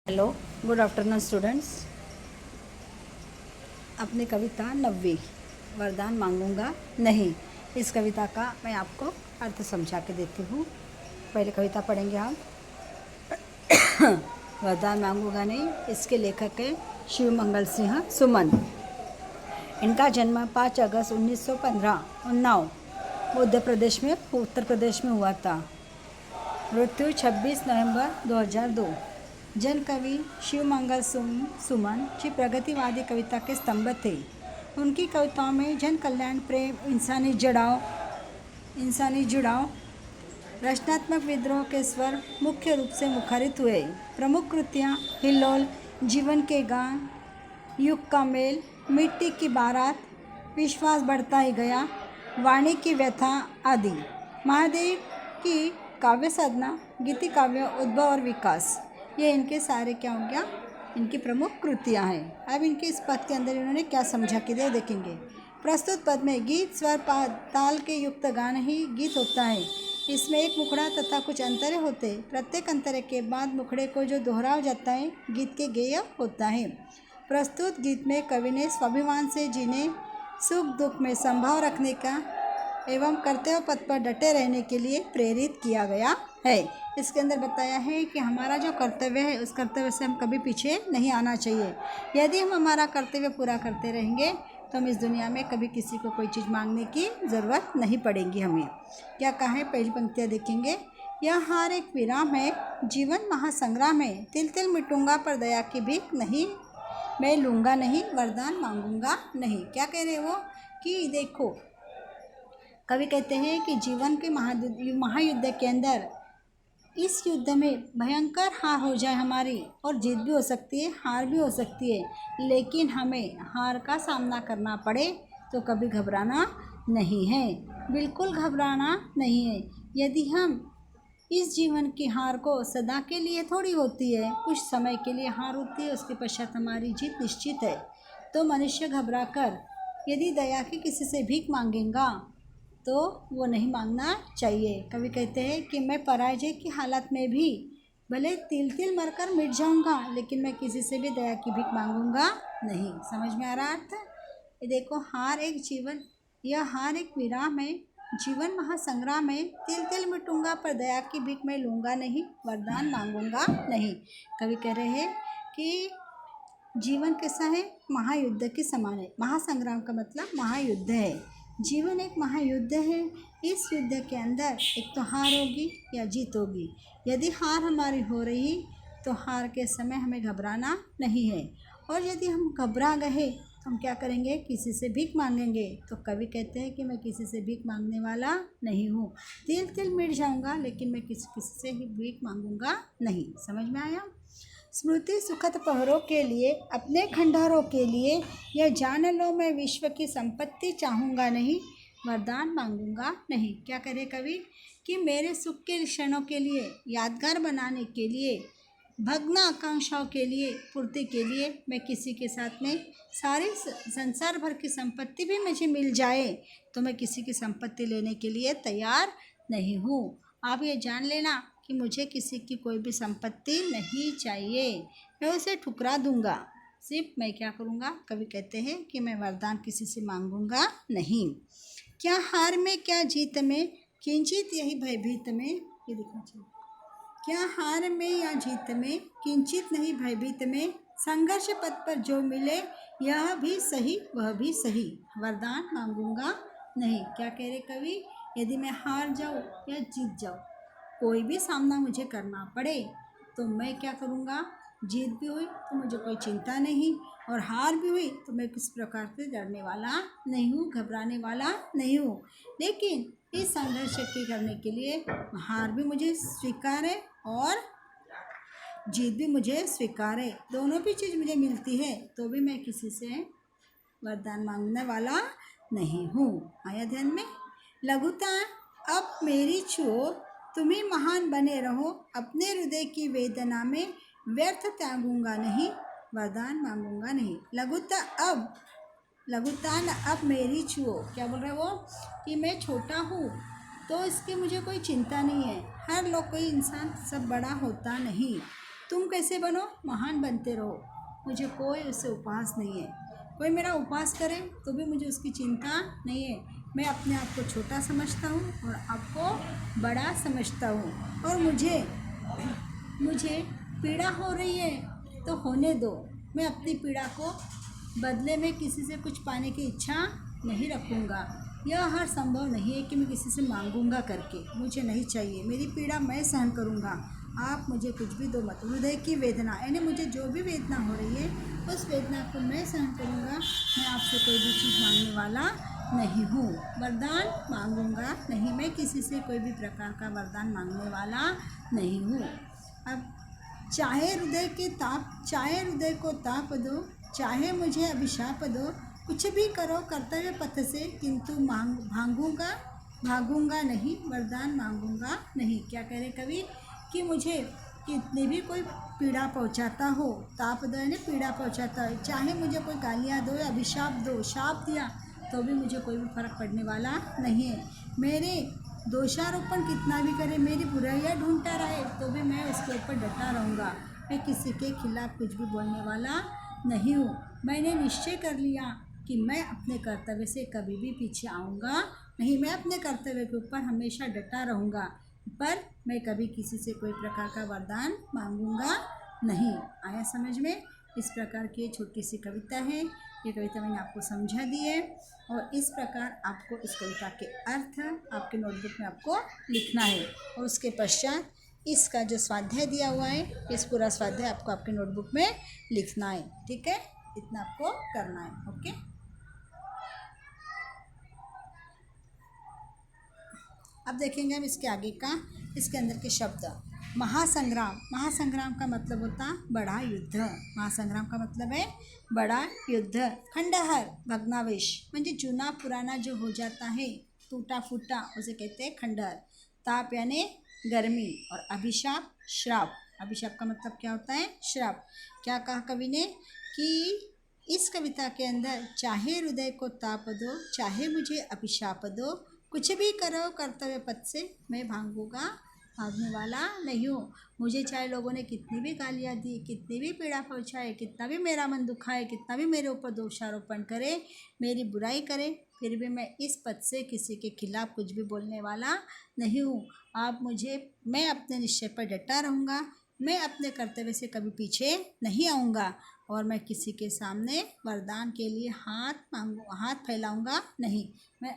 Hello, good afternoon students. अपनी कविता 90 वरदान मांगूंगा नहीं, इस कविता का मैं आपको अर्थ समझा के देती हूँ। पहले कविता पढ़ेंगे हम। वरदान मांगूंगा नहीं, इसके लेखक है शिव मंगल सिंह सुमन। इनका जन्म 5 अगस्त 1915 उन्नाव उत्तर प्रदेश में हुआ था। मृत्यु 26 नवंबर 2002। जन कवि शिव मंगल सुमन जी प्रगतिवादी कविता के स्तंभ थे। उनकी कविताओं में जन कल्याण, प्रेम, इंसानी जुड़ाव, रचनात्मक विद्रोह के स्वर मुख्य रूप से मुखरित हुए। प्रमुख कृतियाँ हिल्लोल, जीवन के गान, युग का मेल, मिट्टी की बारात, विश्वास बढ़ता ही गया, वाणी की व्यथा आदि। महादेव की काव्य साधना, गीति काव्य, उद्भव और विकास, ये इनके सारे क्या हो गया, इनकी प्रमुख कृतियाँ हैं। अब इनके इस पद के अंदर इन्होंने क्या समझा के दिया देखेंगे। प्रस्तुत पद में गीत, स्वर, ताल के युक्त गान ही गीत होता है। इसमें एक मुखड़ा तथा कुछ अंतरे होते हैं। प्रत्येक अंतरे के बाद मुखड़े को जो दोहराव जाता है, गीत के गेय होता है। प्रस्तुत गीत में कवि ने स्वाभिमान से जीने, सुख दुख में संभाव रखने का एवं कर्तव्य पथ पर डटे रहने के लिए प्रेरित किया गया है। इसके अंदर बताया है कि हमारा जो कर्तव्य है, उस कर्तव्य से हम कभी पीछे नहीं आना चाहिए। यदि हम हमारा कर्तव्य पूरा करते रहेंगे तो हम इस दुनिया में कभी किसी को कोई चीज़ मांगने की ज़रूरत नहीं पड़ेगी हमें। क्या कहा है, पहली पंक्तियाँ देखेंगे। यह हार एक विराम है, जीवन महासंग्राम है, तिल तिल मिटूंगा पर दया की भीख नहीं, मैं लूँगा नहीं, वरदान मांगूंगा नहीं। क्या कह रहे वो कि देखो, कवि कहते हैं कि जीवन के महायुद्ध के अंदर इस युद्ध में भयंकर हार हो जाए हमारी, और जीत भी हो सकती है, हार भी हो सकती है, लेकिन हमें हार का सामना करना पड़े तो कभी घबराना नहीं है, बिल्कुल घबराना नहीं है। यदि हम इस जीवन की हार को सदा के लिए थोड़ी होती है, कुछ समय के लिए हार होती है, उसके पश्चात हमारी जीत निश्चित है। तो मनुष्य घबरा कर यदि दया की किसी से भीख मांगेगा तो वो नहीं मांगना चाहिए। कवि कहते हैं कि मैं पराजय की हालत में भी भले तिल तिल मरकर मिट जाऊंगा, लेकिन मैं किसी से भी दया की भीख मांगूंगा नहीं। समझ में आ रहा अर्थ? ये देखो, यह हार एक विराम है, जीवन महासंग्राम है, तिल तिल मिटूंगा पर दया की भीख मैं लूँगा नहीं, वरदान मांगूंगा नहीं। कवि कह रहे हैं कि जीवन कैसा है, महायुद्ध के समान है। महासंग्राम का मतलब महायुद्ध है। जीवन एक महायुद्ध है। इस युद्ध के अंदर एक तो हार होगी या जीत होगी। यदि हार हमारी हो रही तो हार के समय हमें घबराना नहीं है, और यदि हम घबरा गए तो हम क्या करेंगे, किसी से भीख मांगेंगे। तो कवि कहते हैं कि मैं किसी से भीख मांगने वाला नहीं हूँ, तिल तिल मिट जाऊँगा, लेकिन मैं किसी से ही भीख मांगूंगा नहीं। समझ में आया? स्मृति सुखद पहरों के लिए, अपने खंडहरों के लिए, यह जान लो मैं विश्व की संपत्ति चाहूँगा नहीं, वरदान मांगूंगा नहीं। क्या करे कवि कि मेरे सुख के क्षणों के लिए, यादगार बनाने के लिए, भग्न आकांक्षाओं के लिए, पूर्ति के लिए मैं किसी के साथ में सारे संसार भर की संपत्ति भी मुझे मिल जाए तो मैं किसी की संपत्ति लेने के लिए तैयार नहीं हूँ। आप ये जान लेना कि मुझे किसी की कोई भी संपत्ति नहीं चाहिए, मैं उसे ठुकरा दूंगा। सिर्फ मैं क्या करूँगा, कवि कहते हैं कि मैं वरदान किसी से मांगूंगा नहीं। क्या हार में क्या जीत में, किंचित यही भयभीत में, ये देखना चाहिए। क्या हार में या जीत में, किंचित नहीं भयभीत में, संघर्ष पथ पर जो मिले यह भी सही वह भी सही, वरदान मांगूंगा नहीं। क्या कह रहे कवि, यदि मैं हार जाऊँ या जीत जाऊँ, कोई भी सामना मुझे करना पड़े तो मैं क्या करूँगा, जीत भी हुई तो मुझे कोई चिंता नहीं, और हार भी हुई तो मैं किस प्रकार से डरने वाला नहीं हूँ, घबराने वाला नहीं हूँ। लेकिन इस संघर्ष की करने के लिए हार भी मुझे स्वीकार है और जीत भी मुझे स्वीकार है, दोनों भी चीज़ मुझे मिलती है, तो भी मैं किसी से वरदान मांगने वाला नहीं हूँ। आया ध्यान में? लघुता अब मेरी छुओ, तुम्ही महान बने रहो, अपने हृदय की वेदना में व्यर्थ त्यागूंगा नहीं, वरदान मांगूंगा नहीं। लघुतान अब मेरी छुओ, क्या बोल रहे वो कि मैं छोटा हूँ तो इसकी मुझे कोई चिंता नहीं है। हर लोग, कोई इंसान सब बड़ा होता नहीं, तुम कैसे बनो, महान बनते रहो, मुझे कोई उससे उपहास नहीं है। कोई मेरा उपहास करे तो भी मुझे उसकी चिंता नहीं है। मैं अपने आप को छोटा समझता हूँ और आपको बड़ा समझता हूँ। और मुझे मुझे पीड़ा हो रही है तो होने दो। मैं अपनी पीड़ा को बदले में किसी से कुछ पाने की इच्छा नहीं रखूँगा। यह हर संभव नहीं है कि मैं किसी से मांगूंगा करके, मुझे नहीं चाहिए। मेरी पीड़ा मैं सहन करूँगा, आप मुझे कुछ भी दो मत। हृदय की वेदना, यानी मुझे जो भी वेदना हो रही है उस वेदना को मैं सहन करूँगा। मैं आपसे कोई भी चीज़ मांगने वाला नहीं हूँ। वरदान मांगूंगा नहीं, मैं किसी से कोई भी प्रकार का वरदान मांगने वाला नहीं हूँ। अब चाहे हृदय को ताप दो, चाहे मुझे अभिशाप दो, कुछ भी करो कर्तव्य पथ से, किंतु भागूंगा नहीं, वरदान मांगूंगा नहीं। क्या कह रहे कवि कि मुझे कितनी भी कोई पीड़ा पहुंचाता हो, ताप दो यानी पीड़ा पहुंचाता है, चाहे मुझे कोई गालियाँ दो या अभिशाप दो, शाप दिया तो भी मुझे कोई भी फर्क पड़ने वाला नहीं है। मेरे दोषारोपण कितना भी करे, मेरी बुराइयाँ ढूंढता रहे तो भी मैं उसके ऊपर डटा रहूँगा। मैं किसी के खिलाफ कुछ भी बोलने वाला नहीं हूँ। मैंने निश्चय कर लिया कि मैं अपने कर्तव्य से कभी भी पीछे आऊँगा नहीं। मैं अपने कर्तव्य के ऊपर हमेशा डटा रहूँगा, पर मैं कभी किसी से कोई प्रकार का वरदान मांगूंगा नहीं। आया समझ में? इस प्रकार की छोटी सी कविता है। ये कविता मैंने आपको समझा दी है और इस प्रकार आपको इस कविता के अर्थ आपके नोटबुक में आपको लिखना है। और उसके पश्चात इसका जो स्वाध्याय दिया हुआ है, इस पूरा स्वाध्याय आपको आपके नोटबुक में लिखना है। ठीक है, इतना आपको करना है। ओके, अब देखेंगे हम इसके आगे का, इसके अंदर के शब्द। महासंग्राम, महासंग्राम का मतलब होता बड़ा युद्ध। महासंग्राम का मतलब है बड़ा युद्ध। खंडहर, भग्नावेश, म्हणजे जुना पुराना जो हो जाता है, टूटा फूटा, उसे कहते हैं खंडहर। ताप यानी गर्मी, और अभिशाप श्राप। अभिशाप का मतलब क्या होता है? श्राप। क्या कहा कवि ने कि इस कविता के अंदर चाहे हृदय को ताप दो, चाहे मुझे अभिशाप दो, कुछ भी करो कर्तव्य पथ से, मैं भागने वाला नहीं हूँ। मुझे चाहे लोगों ने कितनी भी गालियाँ दी, कितनी भी पीड़ा पहुँचाए, कितना भी मेरा मन दुखाए, कितना भी मेरे ऊपर दोषारोपण करे, मेरी बुराई करे, फिर भी मैं इस पथ से किसी के खिलाफ कुछ भी बोलने वाला नहीं हूँ। मैं अपने निश्चय पर डटा रहूँगा। मैं अपने कर्तव्य से कभी पीछे नहीं आऊँगा और मैं किसी के सामने वरदान के लिए हाथ फैलाऊँगा नहीं। मैं